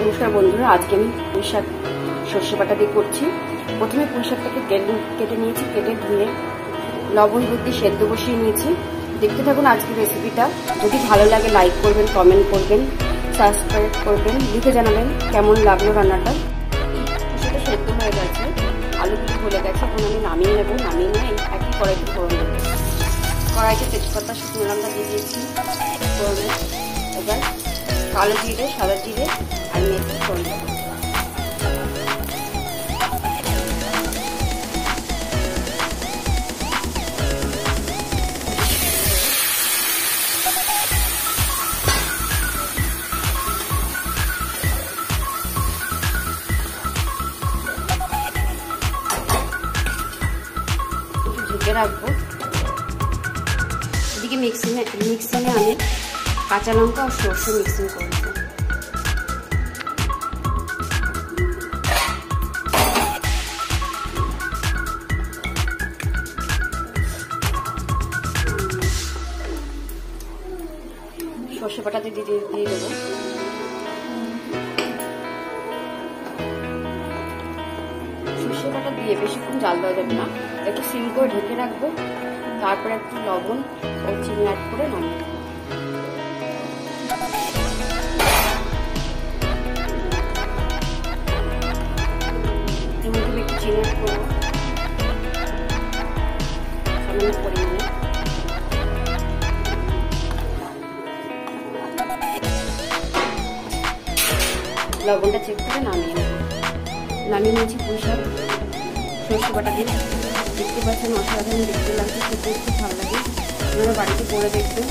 নমস্কার বন্ধুরা, আজকে আমি পুঁই শাক সর্ষে বাটা দিয়ে করছি। প্রথমে পুঁই শাকটাকে কেটে নিয়েছি, কেটে ধুয়ে লবণ হলুদ সেদ্ধ বসিয়ে নিয়েছি। দেখতে থাকুন আজকের রেসিপিটা। যদি ভালো লাগে লাইক করবেন, কমেন্ট করবেন, সাবস্ক্রাইব করবেন, লিখে জানাবেন কেমন লাগলো রান্নাটা। পুঁই শাকটা সেদ্ধ হয়ে গেছে, আলুগুলো গলে গেছে। এখন আমি নামিয়ে নেবো। নামিয়ে নিয়ে একই কড়াইতে ফোড়ন দেবো। কড়াইতে তেজপাতা শুকনো লঙ্কা দিয়ে দিয়েছি ফোড়নে। এবার কালো জিরে, সাদা জিরে আর মেথি ফোড়ন দেবো। ঢেকে রাখবো। এদিকে মিক্সিংয়ে আমি কাঁচা লঙ্কা আর সরষে মিক্সিং করবো। সর্ষে বাটাতে দিয়ে দেবো। সর্ষে বাটা দিয়ে বেশিক্ষণ জাল দেওয়া যাবে না, একটু সিম করে ঢেকে রাখবো। তারপরে একটু লবণ ও চিনি অ্যাড করে নামিয়ে দেবো। এর মধ্যে একটু চিনি অ্যাড করবো সামান্য পরিমাণে। লবণটা চেক করে নামিয়ে নিয়েছি পুঁই শাক সর্ষে বাটা দিয়ে। দেখতে পাচ্ছেন অসাধারণ দেখতে লাগছে, খেতে খুব ভালো লাগে। আপনারা বাড়িতে করে দেখবেন।